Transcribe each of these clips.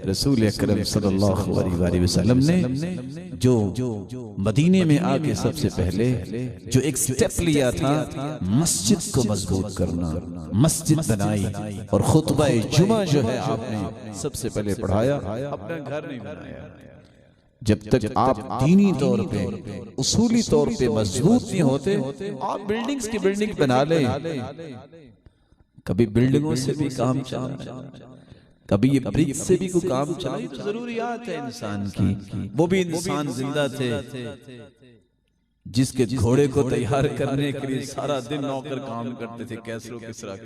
रसूल अकरम सल्लल्लाहु अलैहि वसल्लम ने जो मदीने में आके सबसे पहले जो एक स्टेप लिया था, मस्जिद को मजबूत करना, मस्जिद बनाई और खुतबा जुमा जो है आपने सबसे पहले पढ़ाया। अपना घर नहीं बनाया। जब तक आप दीनी तौर पे, उसूली तौर पे मजबूत नहीं होते, आप बिल्डिंग्स की बिल्डिंग बना ले। कभी बिल्डिंगों से भी काम चला, कभी ये ब्रिज से भी कोई काम चला। ये तो जरूरियात है इंसान की। वो भी इंसान जिंदा थे जिसके घोड़े को तैयार करने के लिए सारा दिन नौकर काम करते थे, कैसरो किसरा।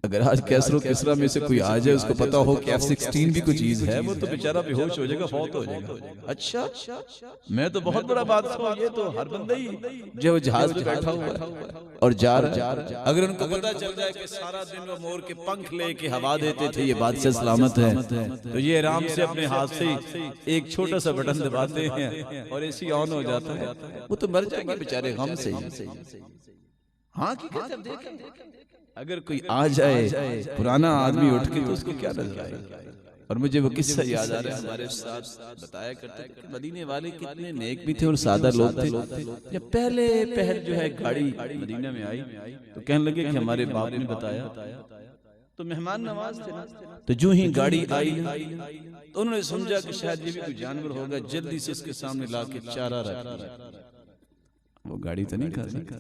अगर आज कैसरो किसरा में से कोई आ जाए, उसको पता हो कि F-16 भी कोई चीज है, वो तो बेचारा बेहोश हो जाएगा, फौत हो जाएगा। अच्छा, मैं तो बहुत बड़ा बात हूँ। ये तो हर बंदा ही जो जहाज पे बैठा हुआ है और जा रहा है, अगर उनको पता चल जाए कि सारा दिन वो मोर के पंख लेके हवा देते थे, ये बात से सलामत है, तो ये आराम से अपने हाथ से एक छोटा सा बटन दबाते हैं और एसी ऑन हो जाता है। वो तो मर जाएंगे बेचारे गम से। हाँ, अगर कोई आ जाए पुराना आदमी उठ के, तो उसको क्या नजर आए। और मुझे वो किस्सा याद आ रहा है, हमारे साथ बताया करते थे कि मदीने वाले कितने नेक भी थे और सादा लोग थे। जब पहले पहल जो है गाड़ी मदीना में आई, तो कहने लगे कि हमारे बाप ने बताया, तो मेहमान नवाज थे ना, तो जो ही गाड़ी आई तो उन्होंने समझा कि शायद ये भी कोई जानवर होगा, जल्दी से उसके सामने ला के चारा रख। वो गाड़ी तो नहीं खा सकता,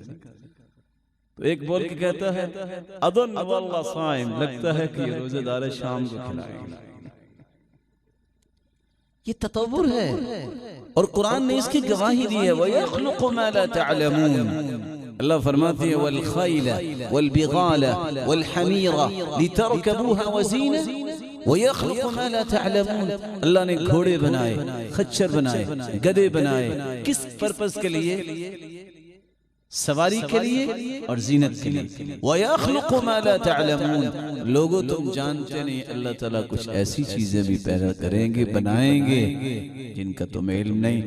तो एक बोल के कहता है, अदन वल्लाह साइम, लगता है कि ये रोजेदार है, शाम को खिलाएंगे। ये ततव्वुर है और कुरान ने इसकी गवाही दी है। वयख्लुकु मा ला तअलमून, अल्लाह फरमाते हैं, वल खैला वल बिगाला वल हमीरा लितरकबूहा वज़ीना वयख्लुकु मा ला तअलमून। अल्लाह ने घोड़े बनाए, खच्चर बनाए, गधे बनाए, किस पर्पस के लिए? सवारी के लिए और जीनत के लिए। वयख्लुकु मा ला तअलमून, लोगों तुम जानते नहीं, अल्लाह ताला कुछ ऐसी चीजें भी पैदा करेंगे, बनाएंगे जिनका तुम्हें इल्म नहीं।